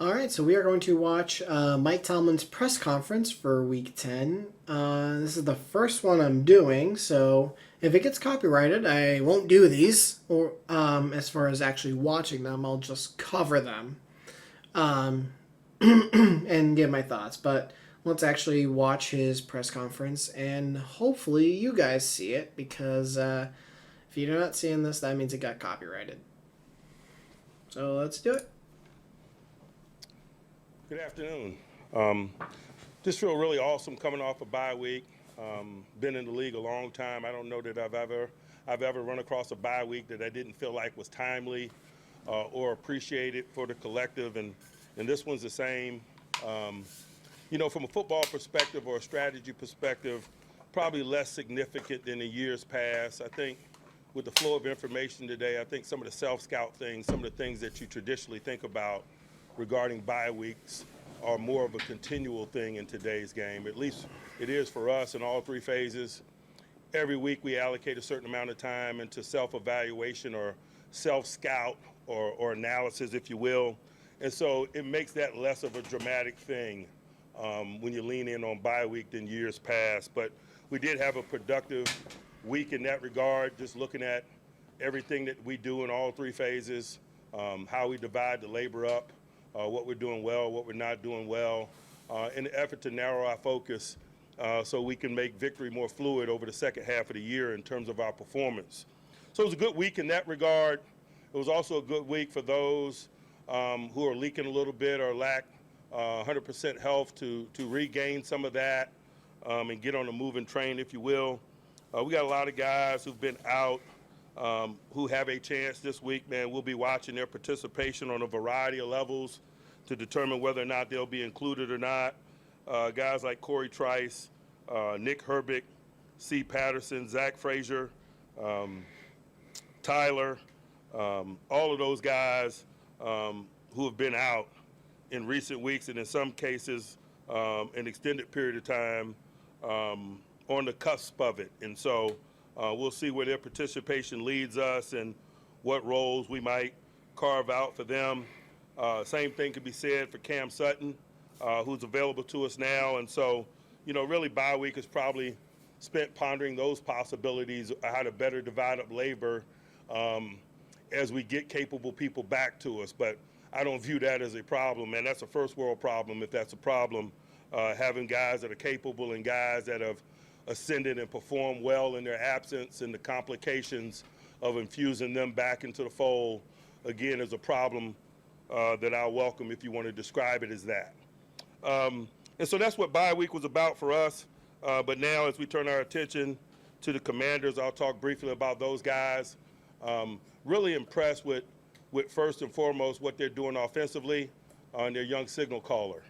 All right, so we are going to watch Mike Tomlin's press conference for Week 10. This is the first one I'm doing, so if it gets copyrighted, I won't do these. Or as far as actually watching them, I'll just cover them um, and give my thoughts. But let's actually watch his press conference, and hopefully you guys see it because if you're not seeing this, that means it got copyrighted. So let's do it. Good afternoon. Um, just feel really awesome coming off a bye week. Been in the league a long time. I don't know that I've ever run across a bye week that I didn't feel like was timely or appreciated for the collective, and this one's the same. Um, from a football perspective or a strategy perspective, probably less significant than in years past. I think with the flow of information today, I think some of the self-scout things, some of the things that you traditionally think about regarding bye weeks are more of a continual thing in today's game. At least it is for us in all three phases. Every week we allocate a certain amount of time into self-evaluation or self-scout or analysis, if you will. And so it makes that less of a dramatic thing when you lean in on bye week than years past. But we did have a productive week in that regard, just looking at everything that we do in all three phases, how we divide the labor up, what we're doing well, what we're not doing well, in the effort to narrow our focus so we can make victory more fluid over the second half of the year in terms of our performance. So it was a good week in that regard. It was also a good week for those who are leaking a little bit or lack 100% health to regain some of that and get on a moving train, if you will. We got a lot of guys who've been out who have a chance this week, man. We'll be watching their participation on a variety of levels to determine whether or not they'll be included or not. Guys like Corey Trice, Nick Herbig, C. Patterson, Zach Frazier, Tyler, all of those guys who have been out in recent weeks and in some cases an extended period of time on the cusp of it. And so we'll see where their participation leads us and what roles we might carve out for them. Same thing could be said for Cam Sutton, who's available to us now. And so, really bye week is probably spent pondering those possibilities, how to better divide up labor as we get capable people back to us. But I don't view that as a problem, man. That's a first world problem if that's a problem, having guys that are capable and guys that have ascended and performed well in their absence, and the complications of infusing them back into the fold, again, is a problem that I'll welcome if you want to describe it as that. And so that's what bye week was about for us. But now as we turn our attention to the Commanders, I'll talk briefly about those guys. Really impressed with first and foremost what they're doing offensively and their young signal caller.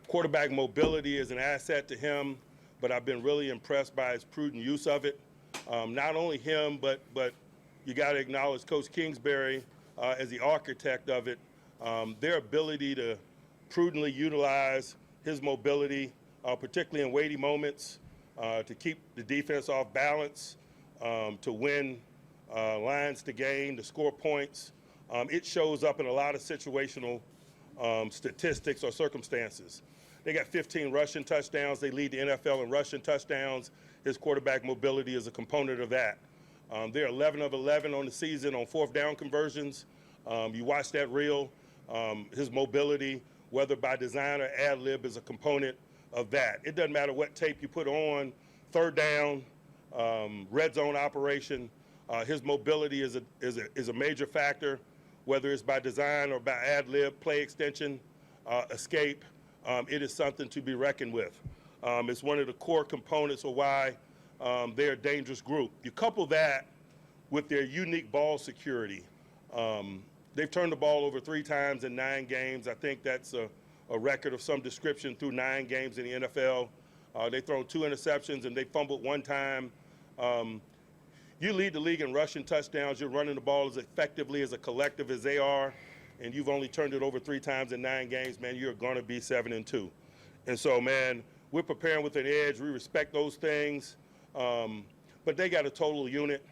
Quarterback mobility is an asset to him, but I've been really impressed by his prudent use of it. Not only him, but you got to acknowledge Coach Kingsbury as the architect of it. Their ability to prudently utilize his mobility, particularly in weighty moments, to keep the defense off balance, to win lines to gain, to score points. It shows up in a lot of situational statistics or circumstances. They got 15 rushing touchdowns. They lead the NFL in rushing touchdowns. His quarterback mobility is a component of that. They're 11 of 11 on the season on fourth down conversions. You watch that reel. His mobility, whether by design or ad lib, is a component of that. It doesn't matter what tape you put on, third down, red zone operation. His mobility is a major factor, whether it's by design or by ad lib, play extension, escape. It is something to be reckoned with. It's one of the core components of why they're a dangerous group. You couple that with their unique ball security. They've turned the ball over 3 times in 9 games. I think that's a record of some description through 9 games in the NFL. They've thrown 2 interceptions and they fumbled 1 time. You lead the league in rushing touchdowns. You're running the ball as effectively as a collective as they are, and you've only turned it over 3 times in 9 games, man, you're going to be 7-2. And so, man, we're preparing with an edge. We respect those things. But they got a total unit.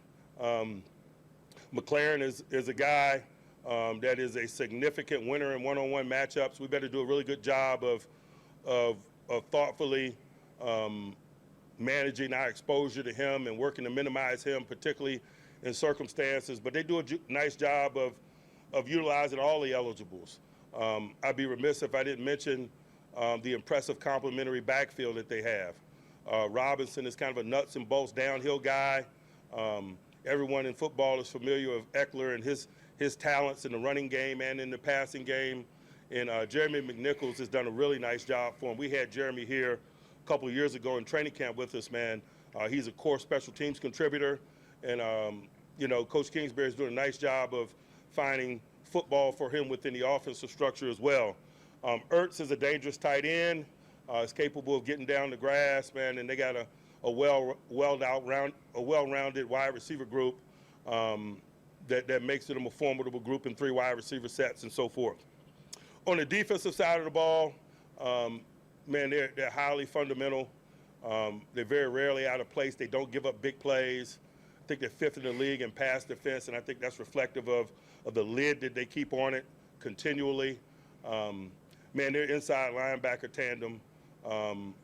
McLaren is a guy that is a significant winner in one-on-one matchups. We better do a really good job of thoughtfully managing our exposure to him and working to minimize him, particularly in circumstances. But they do a nice job of utilizing all the eligibles. I'd be remiss if I didn't mention the impressive complementary backfield that they have. Robinson is kind of a nuts and bolts downhill guy. Everyone in football is familiar with Eckler and his talents in the running game and in the passing game. And Jeremy McNichols has done a really nice job for him. We had Jeremy here a couple of years ago in training camp with us, man. He's a core special teams contributor. And, Coach Kingsbury is doing a nice job of finding football for him within the offensive structure as well. Ertz is a dangerous tight end. Is capable of getting down the grass, man, and they got a well-rounded wide receiver group that makes them a formidable group in 3 wide receiver sets and so forth. On the defensive side of the ball, man, they're highly fundamental. They're very rarely out of place. They don't give up big plays. I think they're 5th in the league in pass defense, and I think that's reflective of the lid that they keep on it continually. Man, their inside linebacker tandem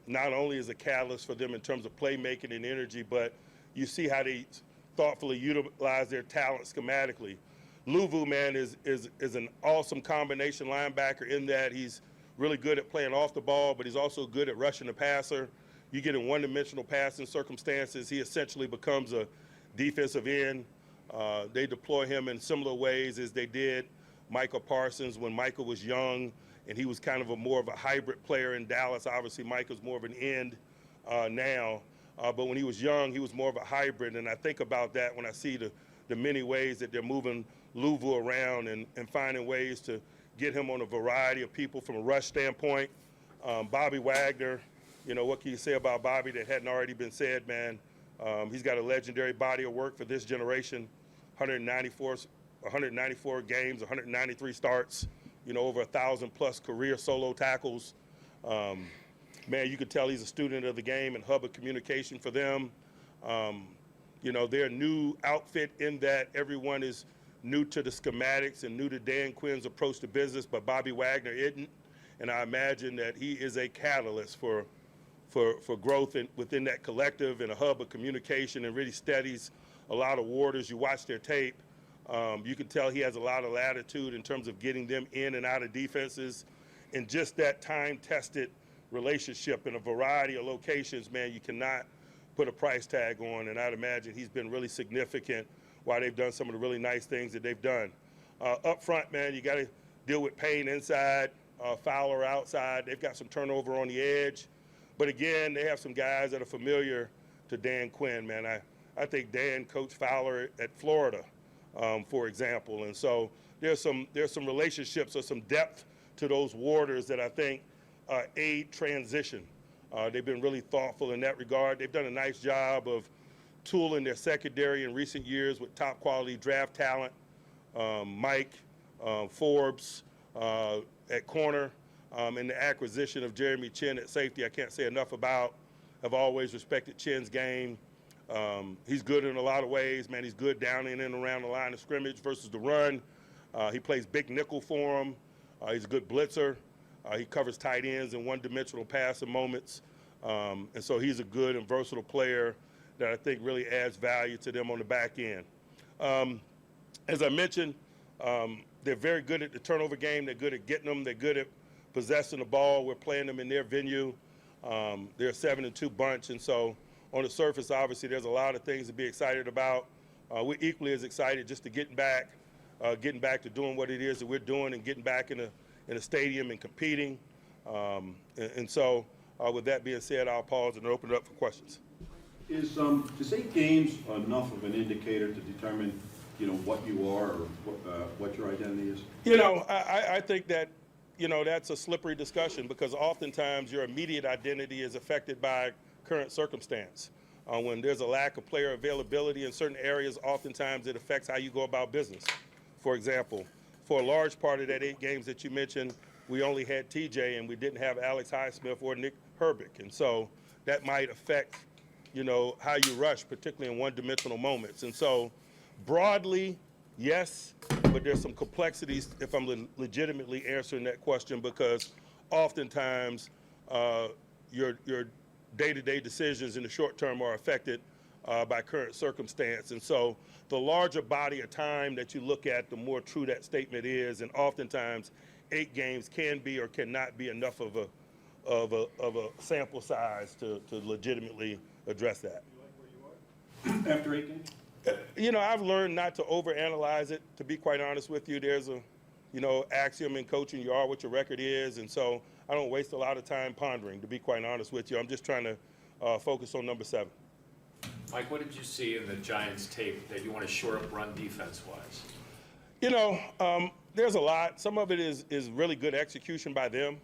not only is a catalyst for them in terms of playmaking and energy, but you see how they thoughtfully utilize their talent schematically. Luvu, man, is an awesome combination linebacker in that he's really good at playing off the ball, but he's also good at rushing the passer. You get in one-dimensional passing circumstances, he essentially becomes a defensive end. They deploy him in similar ways as they did Michael Parsons when Michael was young, and he was kind of more of a hybrid player in Dallas. Obviously, Michael's more of an end now. But when he was young, he was more of a hybrid, and I think about that when I see the many ways that they're moving Luvu around and finding ways to get him on a variety of people from a rush standpoint. Bobby Wagner, what can you say about Bobby that hadn't already been said, man? He's got a legendary body of work for this generation, 194 games, 193 starts, over 1,000+ career solo tackles. Man, you can tell he's a student of the game and hub of communication for them. Their new outfit in that everyone is new to the schematics and new to Dan Quinn's approach to business, but Bobby Wagner isn't. And I imagine that he is a catalyst for growth within that collective and a hub of communication, and really steadies a lot of warders. You watch their tape. You can tell he has a lot of latitude in terms of getting them in and out of defenses, and just that time-tested relationship in a variety of locations, man, you cannot put a price tag on, and I'd imagine he's been really significant while they've done some of the really nice things that they've done. Up front, man, you got to deal with Payne inside, Fowler outside. They've got some turnover on the edge, but again, they have some guys that are familiar to Dan Quinn, man. I think Dan coached Fowler at Florida, for example, and so there's some relationships or some depth to those warders that I think aid transition. They've been really thoughtful in that regard. They've done a nice job of tooling their secondary in recent years with top quality draft talent. Mike, Forbes at corner, and the acquisition of Jeremy Chin at safety, I can't say enough about. I've always respected Chin's game. He's good in a lot of ways, man. He's good down in and around the line of scrimmage versus the run. He plays big nickel for him. He's a good blitzer. He covers tight ends in one-dimensional passing moments. And so he's a good and versatile player that I think really adds value to them on the back end. As I mentioned, they're very good at the turnover game. They're good at getting them. They're good at possessing the ball. We're playing them in their venue. They're a 7-2 bunch, and so on the surface, obviously, there's a lot of things to be excited about. We're equally as excited just to getting back to doing what it is that we're doing and getting back in a stadium and competing. And so with that being said, I'll pause and open it up for questions. Is 8 games enough of an indicator to determine, what you are or what your identity is? I think that, that's a slippery discussion, because oftentimes your immediate identity is affected by current circumstance. When there's a lack of player availability in certain areas, oftentimes it affects how you go about business. For example, for a large part of that 8 games that you mentioned, we only had TJ and we didn't have Alex Highsmith or Nick Herbig. And so that might affect, how you rush, particularly in one-dimensional moments. And so broadly, yes, but there's some complexities if I'm legitimately answering that question, because oftentimes your day-to-day decisions in the short term are affected by current circumstance. And so the larger body of time that you look at, the more true that statement is. And oftentimes 8 games can be or cannot be enough of a sample size to legitimately address that. After 8 games? You know, I've learned not to overanalyze it, to be quite honest with you. There's a, axiom in coaching: you are what your record is. And so I don't waste a lot of time pondering, to be quite honest with you. I'm just trying to focus on number 7. Mike, what did you see in the Giants' tape that you want to shore up run defense-wise? There's a lot. Some of it is really good execution by them,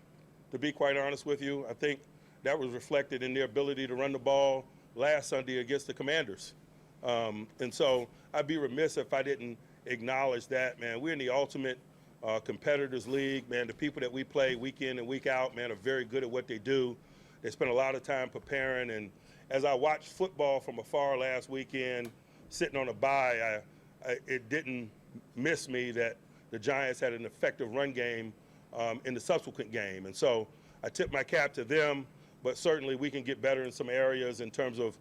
to be quite honest with you. I think that was reflected in their ability to run the ball last Sunday against the Commanders. And so I'd be remiss if I didn't acknowledge that, man. We're in the ultimate competitors league, man. The people that we play week in and week out, man, are very good at what they do. They spend a lot of time preparing. And as I watched football from afar last weekend, sitting on a bye, it didn't miss me that the Giants had an effective run game in the subsequent game. And so I tip my cap to them, but certainly we can get better in some areas in terms of,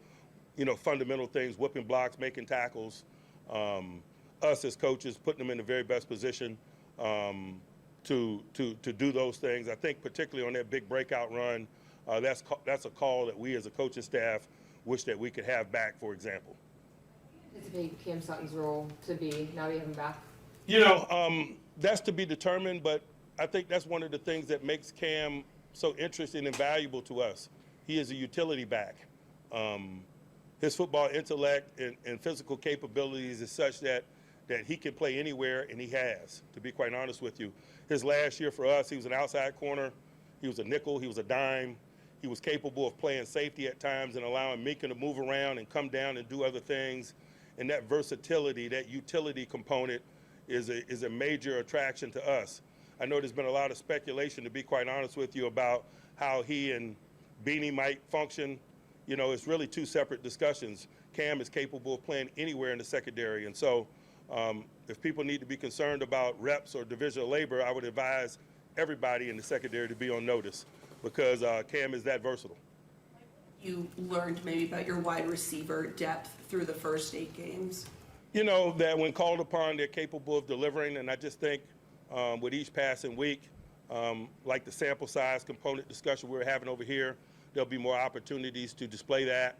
fundamental things: whipping blocks, making tackles, us as coaches putting them in the very best position to do those things. I think particularly on that big breakout run, that's a call that we as a coaching staff wish that we could have back, for example. Anticipate Cam Sutton's role to be now that you have him back? That's to be determined, but I think that's one of the things that makes Cam so interesting and valuable to us. He is a utility back. His football intellect and physical capabilities is such that he can play anywhere, and he has, to be quite honest with you. His last year for us, he was an outside corner. He was a nickel. He was a dime. He was capable of playing safety at times and allowing Mika to move around and come down and do other things. And that versatility, that utility component is a major attraction to us. I know there's been a lot of speculation, to be quite honest with you, about how he and Beanie might function. It's really 2 separate discussions. Cam is capable of playing anywhere in the secondary. And so if people need to be concerned about reps or division of labor, I would advise everybody in the secondary to be on notice, because Cam is that versatile. You learned maybe about your wide receiver depth through the first 8 games? That when called upon, they're capable of delivering. And I just think with each passing week, like the sample size component discussion we're having over here, there'll be more opportunities to display that,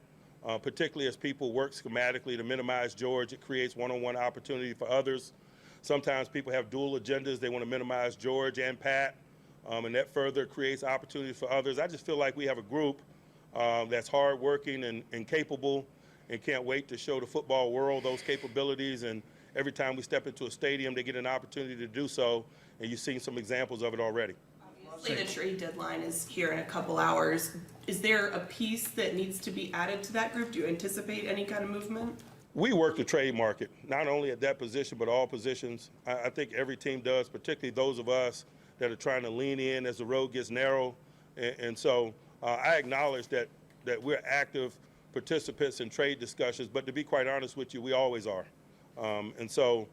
particularly as people work schematically to minimize George. It creates one-on-one opportunity for others. Sometimes people have dual agendas. They want to minimize George and Pat, and that further creates opportunities for others. I just feel like we have a group that's hardworking and capable, and can't wait to show the football world those capabilities. And every time we step into a stadium, they get an opportunity to do so, and you've seen some examples of it already. Obviously, the trade deadline is here in a couple hours. Is there a piece that needs to be added to that group? Do you anticipate any kind of movement? We work the trade market, not only at that position, but all positions. I think every team does, particularly those of us that are trying to lean in as the road gets narrow. And so I acknowledge that we're active participants in trade discussions, but to be quite honest with you, we always are. And so,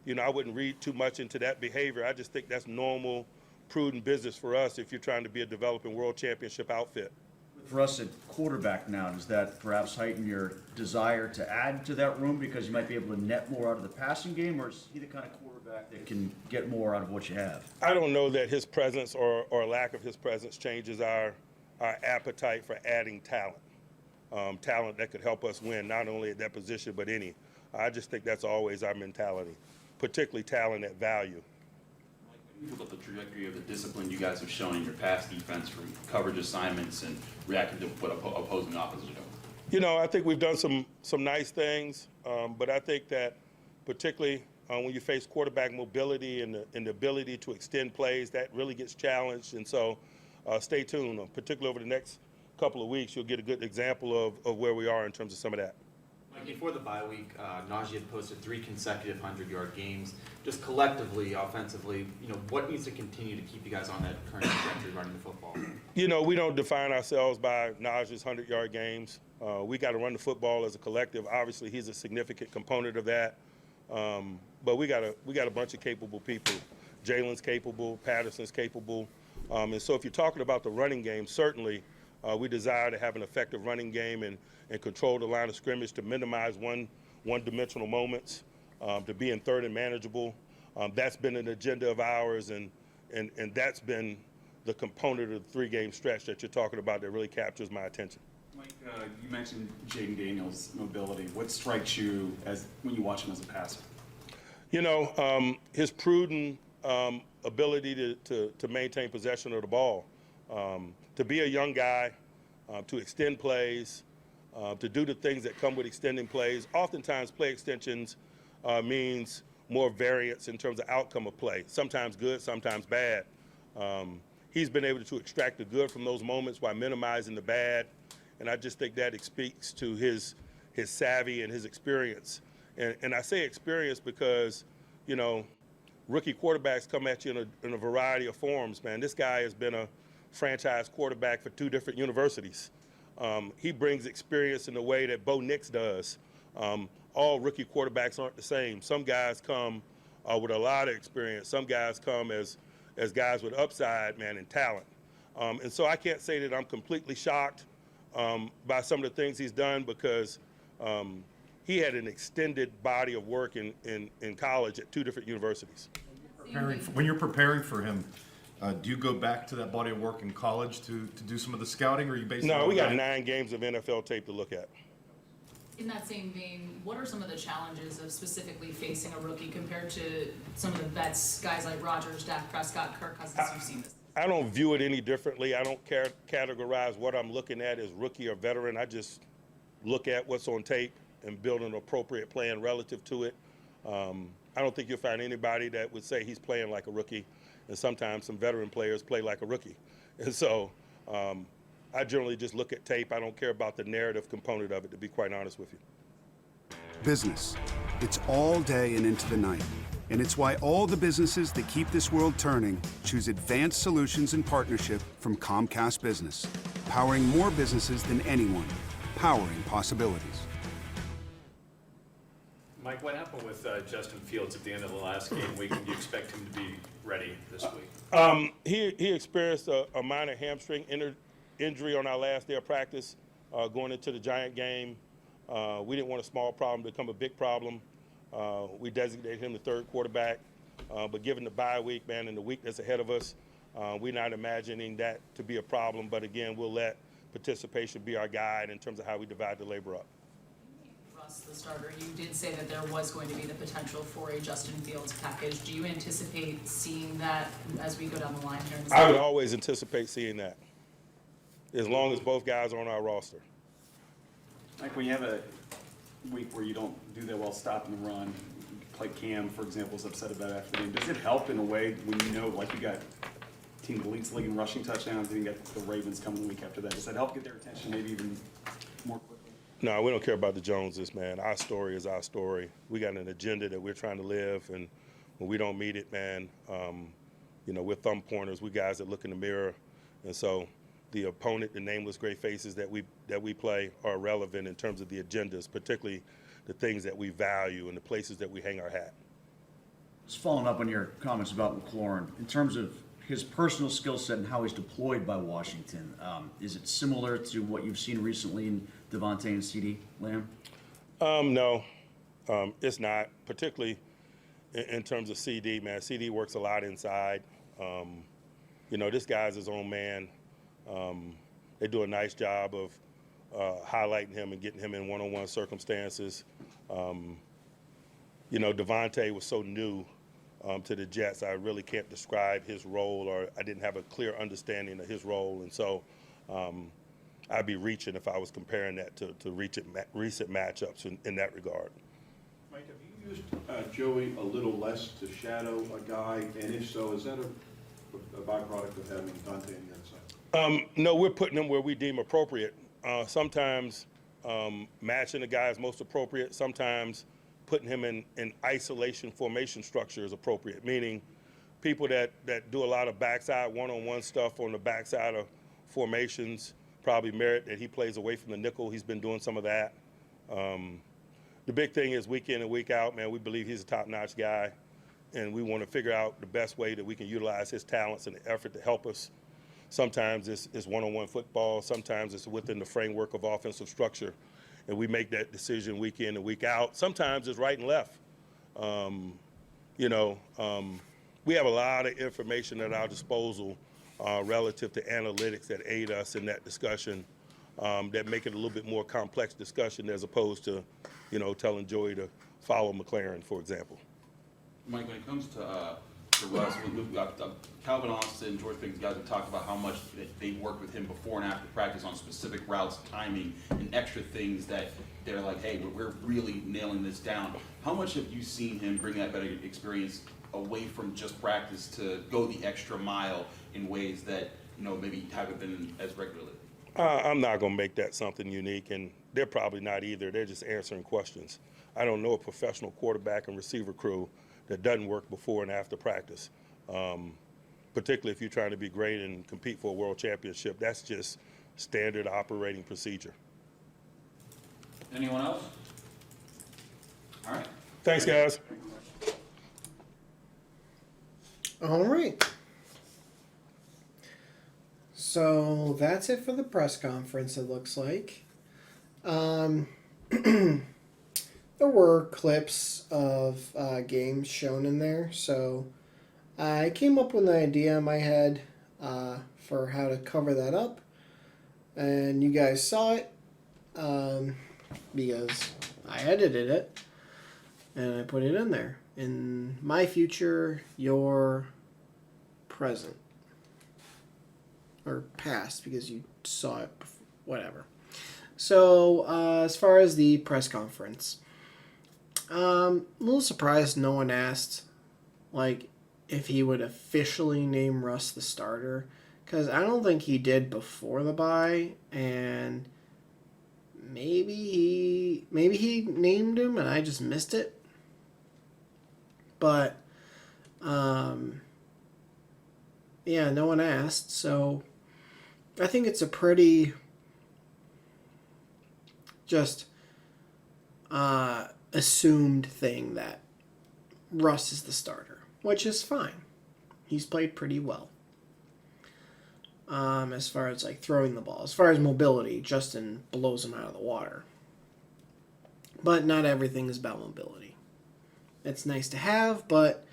I wouldn't read too much into that behavior. I just think that's normal, prudent business for us if you're trying to be a developing world championship outfit. For us at quarterback now, does that perhaps heighten your desire to add to that room because you might be able to net more out of the passing game, or is he the kind of quarterback that can get more out of what you have? I don't know that his presence or lack of his presence changes our appetite for adding talent. Talent that could help us win, not only at that position, but any. I just think that's always our mentality, particularly talent at value. Mike, about the trajectory of the discipline you guys have shown in your pass defense from coverage assignments and reacting to what opposing offenses are doing? I think we've done some nice things, but I think that particularly when you face quarterback mobility and the ability to extend plays, that really gets challenged. And so stay tuned, particularly over the next couple of weeks, you'll get a good example of where we are in terms of some of that. Mike, before the bye week, Najee had posted 3 consecutive 100-yard games. Just collectively, offensively, what needs to continue to keep you guys on that current trajectory running the football? We don't define ourselves by Najee's 100-yard games. We got to run the football as a collective. Obviously, he's a significant component of that. But we got a bunch of capable people. Jalen's capable, Patterson's capable. And so if you're talking about the running game, certainly we desire to have an effective running game and control the line of scrimmage to minimize one-dimensional moments, to be in third and manageable. That's been an agenda of ours, and that's been the component of the 3-game stretch that you're talking about that really captures my attention. Mike, you mentioned Jaden Daniels' mobility. What strikes you as when you watch him as a passer? You know, his prudent ability to maintain possession of the ball, to be a young guy, to extend plays, to do the things that come with extending plays. Oftentimes, play extensions means more variance in terms of outcome of play. Sometimes good, sometimes bad. He's been able to extract the good from those moments while minimizing the bad, and I just think that speaks to his savvy and his experience. And I say experience because, you know, rookie quarterbacks come at you in a variety of forms, man. This guy has been a franchise quarterback for 2 different universities. He brings experience in the way that Bo Nix does. All rookie quarterbacks aren't the same. Some guys come with a lot of experience. Some guys come as guys with upside, man, and talent. And so I can't say that I'm completely shocked by some of the things he's done because he had an extended body of work in college at 2 different universities. When you're preparing for him, do you go back to that body of work in college to do some of the scouting, or are you basically? No, we got 9 games of NFL tape to look at. In that same vein, what are some of the challenges of specifically facing a rookie compared to some of the vets, guys like Rodgers, Dak Prescott, Kirk Cousins you've seen this? I don't view it any differently. I don't categorize what I'm looking at as rookie or veteran. I just look at what's on tape and build an appropriate plan relative to it. I don't think you'll find anybody that would say he's playing like a rookie, and sometimes some veteran players play like a rookie. And so I generally just look at tape. I don't care about the narrative component of it, to be quite honest with you. Business. It's all day and into the night. And it's why all the businesses that keep this world turning choose advanced solutions and partnership from Comcast Business. Powering more businesses than anyone. Powering possibilities. Mike, what happened with Justin Fields at the end of the last game week, and do you expect him to be ready this week? He experienced a minor hamstring injury on our last day of practice going into the Giant game. We didn't want a small problem to become a big problem. We designated him the 3rd quarterback, but given the bye week, man, and the week that's ahead of us, we're not imagining that to be a problem. But again, we'll let participation be our guide in terms of how we divide the labor up. Russ, the starter, you did say that there was going to be the potential for a Justin Fields package. Do you anticipate seeing that as we go down the line here in the I would always anticipate seeing that, as long as both guys are on our roster. Mike, when you have a week where you don't do that well stopping the run, like Cam, for example, is upset about after the game, does it help in a way when you know, like you got team that leads the league in rushing touchdowns, and you got the Ravens coming the week after that? Does that help get their attention maybe even more quickly? No, we don't care about the Joneses, man. Our story is our story. We got an agenda that we're trying to live, and when we don't meet it, man, you know, we're thumb pointers. We guys that look in the mirror, and so the opponent, the nameless great faces that we play are relevant in terms of the agendas, particularly the things that we value and the places that we hang our hat. Just following up on your comments about McLaurin, in terms of his personal skill set and how he's deployed by Washington, is it similar to what you've seen recently in Devontae and CeeDee Lamb? No, it's not, particularly in terms of CD, man. CD works a lot inside. You know, this guy's his own man. They do a nice job of highlighting him and getting him in one-on-one circumstances. You know, Devontae was so new to the Jets, I really can't describe his role, or I didn't have a clear understanding of his role. And so I'd be reaching if I was comparing that to recent matchups in that regard. Mike, have you used Joey a little less to shadow a guy? And if so, is that a byproduct of having Dante on the other side? No, we're putting him where we deem appropriate. Sometimes matching the guy is most appropriate. Sometimes putting him in isolation formation structure is appropriate, meaning people that do a lot of backside one-on-one stuff on the backside of formations probably merit that he plays away from the nickel. He's been doing some of that. the big thing is week in and week out, man, we believe he's a top-notch guy, and we want to figure out the best way that we can utilize his talents and effort to help us. Sometimes it's one-on-one football. Sometimes it's within the framework of offensive structure, and we make that decision week in and week out. Sometimes it's right and left. We have a lot of information at our disposal relative to analytics that aid us in that discussion, that make it a little bit more complex discussion as opposed to, telling Joey to follow McLaren, for example. Mike, when it comes to Russ, we've got Calvin Austin, George Pickens, guys have talked about how much they worked with him before and after practice on specific routes, timing, and extra things that they're like, hey, we're really nailing this down. How much have you seen him bring that better experience away from just practice to go the extra mile in ways that, maybe haven't been as regularly? I'm not going to make that something unique, and they're probably not either. They're just answering questions. I don't know a professional quarterback and receiver crew that doesn't work before and after practice, particularly if you're trying to be great and compete for a world championship. That's just standard operating procedure. Anyone else? All right. Thanks, guys. All right. So that's it for the press conference, it looks like. There were clips of games shown in there, so I came up with an idea in my head for how to cover that up, and you guys saw it because I edited it and I put it in there. In my future, your present. Or past, because you saw it before, whatever. So, as far as the press conference, a little surprised no one asked, if he would officially name Russ the starter, because I don't think he did before the bye, and maybe he named him and I just missed it. But, yeah, no one asked, so I think it's a pretty just assumed thing that Russ is the starter, which is fine. He's played pretty well. As far as throwing the ball, as far as mobility, Justin blows him out of the water. But not everything is about mobility. It's nice to have, but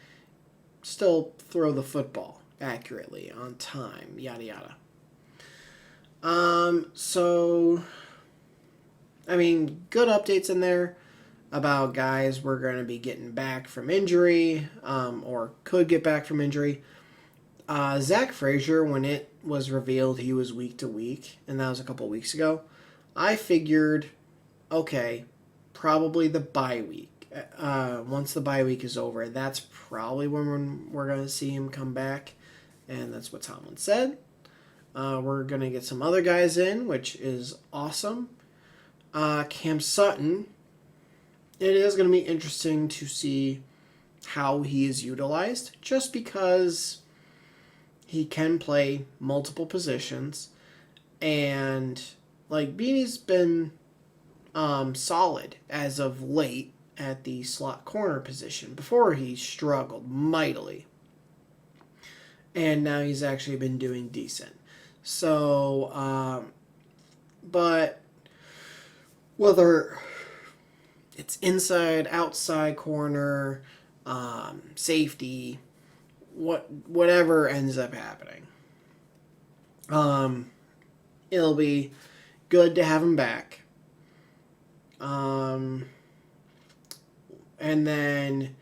still throw the football accurately, on time, yada yada. Good updates in there about guys we're going to be getting back from injury, or could get back from injury. Zach Frazier, when it was revealed he was week to week, and that was a couple weeks ago, I figured, okay, probably the bye week. Once the bye week is over, that's probably when we're going to see him come back, and that's what Tomlin said. We're going to get some other guys in, which is awesome. Cam Sutton, it is going to be interesting to see how he is utilized, just because he can play multiple positions, and Beanie's been solid as of late at the slot corner position. Before, he struggled mightily, and now he's actually been doing decent. So, but whether it's inside, outside corner, safety, whatever ends up happening, it'll be good to have him back. And then,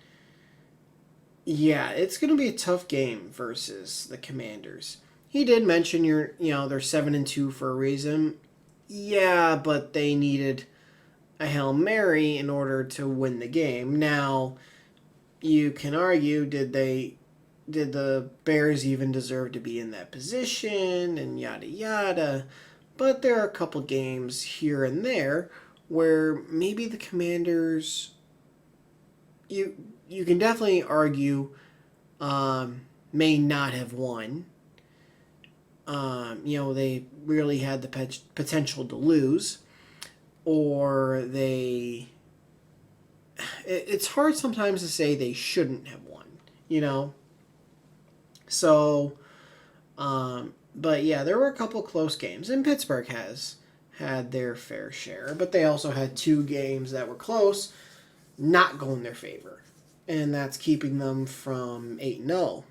yeah, it's going to be a tough game versus the Commanders. He did mention they're 7-2 for a reason. Yeah, but they needed a Hail Mary in order to win the game. Now, you can argue, did the Bears even deserve to be in that position, and yada yada. But there are a couple games here and there where maybe the Commanders, you can definitely argue, may not have won. They really had the potential to lose, or they it's hard sometimes to say they shouldn't have won, you know? So, but yeah, there were a couple close games, and Pittsburgh has had their fair share, but they also had 2 games that were close, not go in their favor, and that's keeping them from 8-0.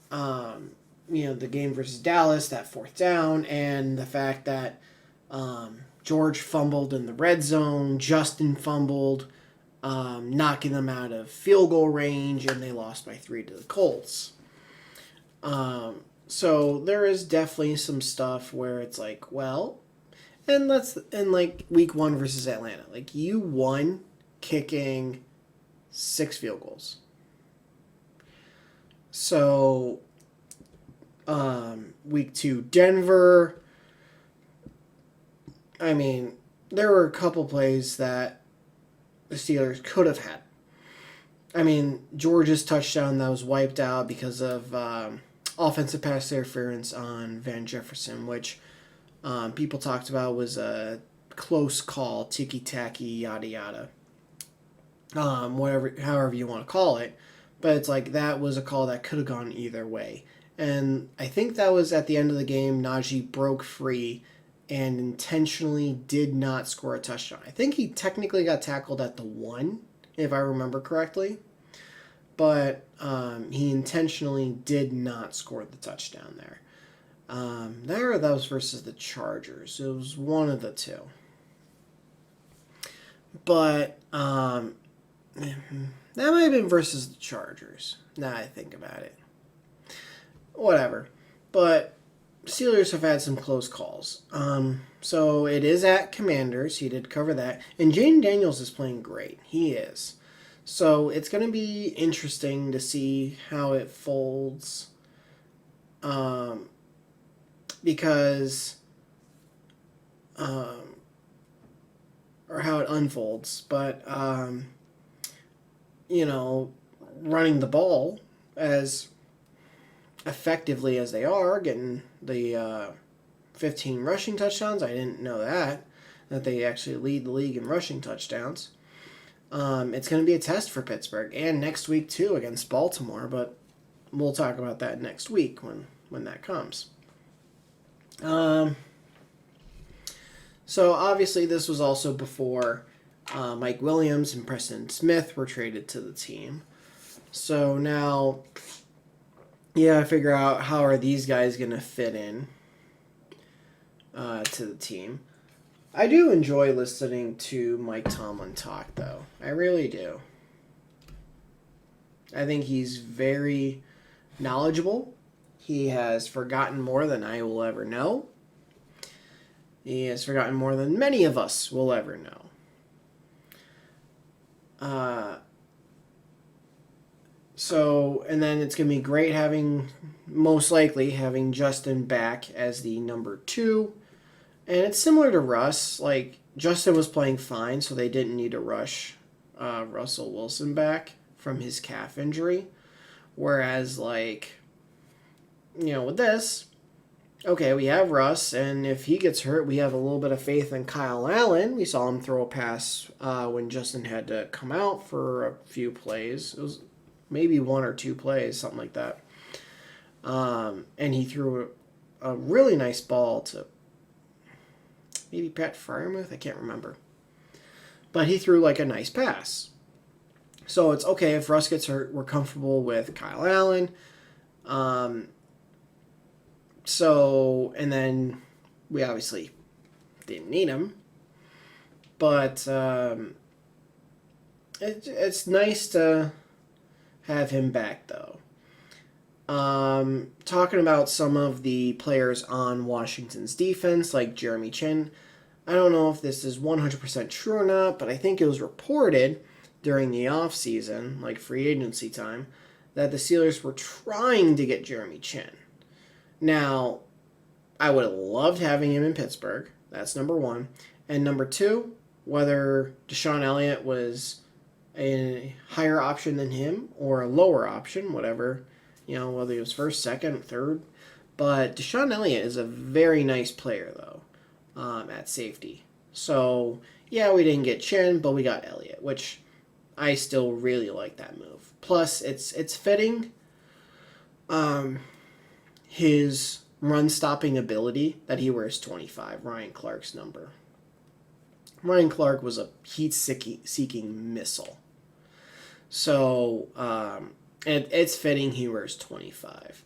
The game versus Dallas, that 4th down, and the fact that George fumbled in the red zone, Justin fumbled, knocking them out of field goal range, and they lost by 3 to the Colts. So there is definitely some stuff where it's like, well, and like week 1 versus Atlanta, like you won kicking 6 field goals. So week 2 Denver, I mean, there were a couple plays that the Steelers could have had. I mean, George's touchdown that was wiped out because of offensive pass interference on Van Jefferson, which people talked about was a close call, ticky-tacky, yada yada. However you want to call it. But it's like that was a call that could have gone either way. And I think that was at the end of the game, Najee broke free and intentionally did not score a touchdown. I think he technically got tackled at the 1, if I remember correctly. But he intentionally did not score the touchdown there. That was versus the Chargers. It was one of the 2. But that might have been versus the Chargers, now I think about it. Whatever. But Steelers have had some close calls. So it is at Commanders. He did cover that. And Jaden Daniels is playing great. He is. So it's going to be interesting to see how it folds. Because... or how it unfolds. But, running the ball as effectively as they are, getting the 15 rushing touchdowns. I didn't know that they actually lead the league in rushing touchdowns. It's going to be a test for Pittsburgh, and next week too against Baltimore, but we'll talk about that next week when that comes. So obviously this was also before Mike Williams and Preston Smith were traded to the team. So now, I figure out how are these guys going to fit in to the team. I do enjoy listening to Mike Tomlin talk, though. I really do. I think he's very knowledgeable. He has forgotten more than I will ever know. He has forgotten more than many of us will ever know. And then it's going to be great most likely having Justin back as the number 2. And it's similar to Russ. Like, Justin was playing fine, so they didn't need to rush Russell Wilson back from his calf injury. Whereas, with this, okay, we have Russ, and if he gets hurt, we have a little bit of faith in Kyle Allen. We saw him throw a pass when Justin had to come out for a few plays. It was maybe 1 or 2 plays, something like that. And he threw a really nice ball to maybe Pat Freiermuth, I can't remember. But he threw a nice pass. So it's okay if Russ gets hurt, we're comfortable with Kyle Allen. And then we obviously didn't need him. But it's nice to have him back, though. Talking about some of the players on Washington's defense, like Jeremy Chin. I don't know if this is 100% true or not, but I think it was reported during the offseason, like free agency time, that the Steelers were trying to get Jeremy Chin. Now, I would have loved having him in Pittsburgh. That's number 1. And number 2, whether Deshaun Elliott was a higher option than him or a lower option, whatever, whether he was first, second, third. But Deshaun Elliott is a very nice player, though, at safety. So yeah, we didn't get Chin, but we got Elliott, which I still really like that move. Plus, it's fitting his run stopping ability that he wears 25, Ryan Clark's number. Ryan Clark was a heat seeking missile. So it's fitting he wears 25.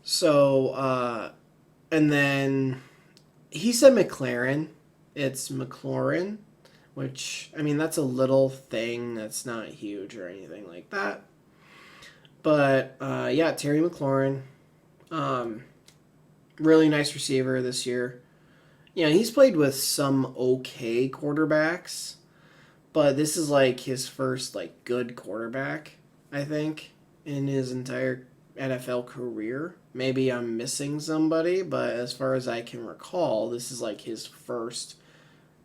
So, and then he said McLaren. It's McLaurin, which, I mean, that's a little thing. That's not huge or anything like that. But, yeah, Terry McLaurin. Really nice receiver this year. Yeah, he's played with some okay quarterbacks, but this is like his first like good quarterback, I think, in his entire NFL career. Maybe I'm missing somebody, but as far as I can recall, this is like his first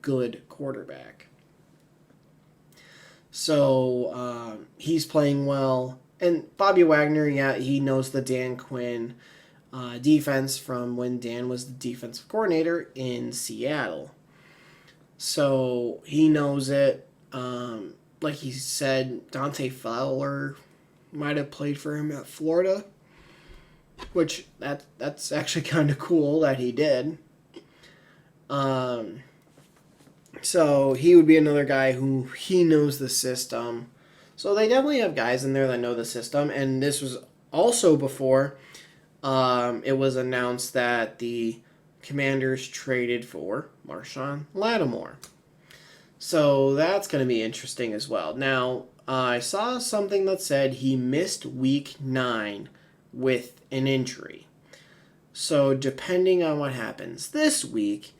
good quarterback. So he's playing well. And Bobby Wagner, yeah, he knows the Dan Quinn defense from when Dan was the defensive coordinator in Seattle. So he knows it. Like he said, Dante Fowler might have played for him at Florida, which that's actually kind of cool that he did. So he would be another guy who he knows the system. So they definitely have guys in there that know the system, and this was also before it was announced that the Commanders traded for Marshawn Lattimore. So that's going to be interesting as well. Now, I saw something that said he missed week 9 with an injury. So depending on what happens this week,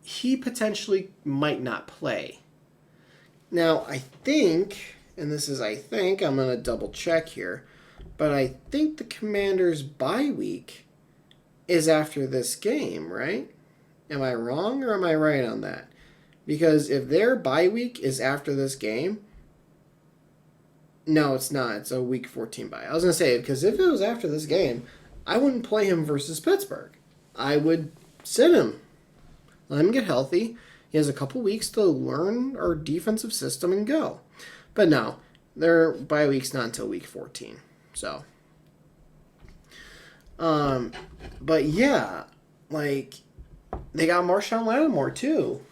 he potentially might not play. Now, I think, and this is I think, I'm going to double check here, but I think the Commanders' bye week is after this game, right? Am I wrong or am I right on that? Because if their bye week is after this game, no, it's not. It's a week 14 bye. I was going to say, because if it was after this game, I wouldn't play him versus Pittsburgh. I would sit him. Let him get healthy. He has a couple weeks to learn our defensive system and go. But no, their bye week's not until week 14. So, but yeah, like, they got Marshawn Lattimore too.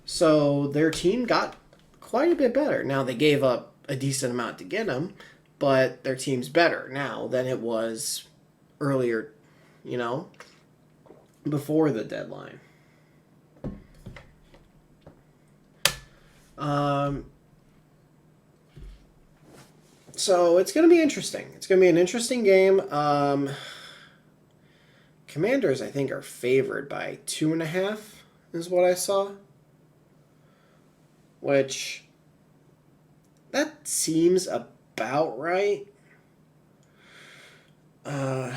So their team got quite a bit better. Now they gave up a decent amount to get him, but their team's better now than it was earlier, before the deadline. So it's going to be interesting. It's going to be an interesting game. Commanders, I think, are favored by 2.5, is what I saw. Which, that seems about right. But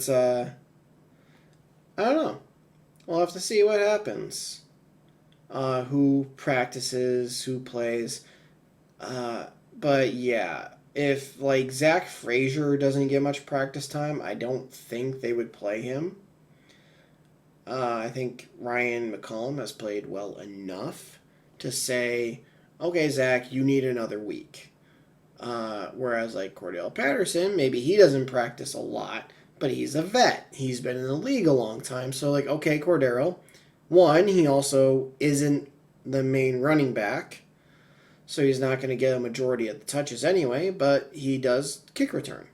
I don't know. We'll have to see what happens. Who practices, who plays. But yeah, if like Zach Frazier doesn't get much practice time, I don't think they would play him. I think Ryan McCollum has played well enough to say, okay, Zach, you need another week. Whereas like Cordell Patterson, maybe he doesn't practice a lot, but he's a vet. He's been in the league a long time. So like, okay, Cordero, one, he also isn't the main running back, so he's not going to get a majority of the touches anyway, but he does kick return.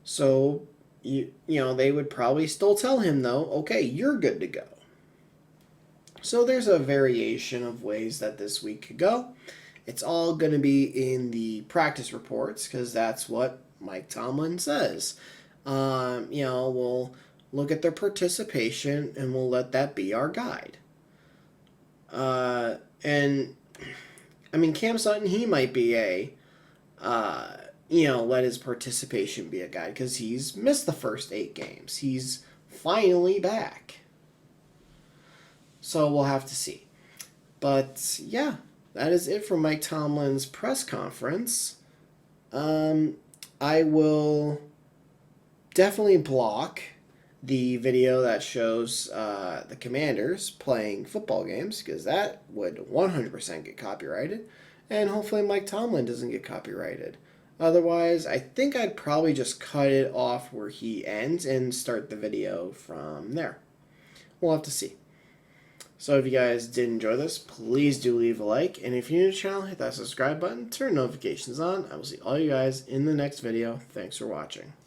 So, you know, they would probably still tell him, though, okay, you're good to go. So there's a variation of ways that this week could go. It's all going to be in the practice reports because that's what Mike Tomlin says. We'll look at their participation and we'll let that be our guide. And I mean, Cam Sutton, he might be let his participation be a guide because he's missed the first 8 games. He's finally back. So we'll have to see. But yeah, that is it for Mike Tomlin's press conference. I will definitely block the video that shows the Commanders playing football games, because that would 100% get copyrighted, and hopefully Mike Tomlin doesn't get copyrighted. Otherwise, I think I'd probably just cut it off where he ends and start the video from there. We'll have to see. So if you guys did enjoy this, please do leave a like, and if you're new to the channel, hit that subscribe button, turn notifications on. I will see all you guys in the next video. Thanks for watching.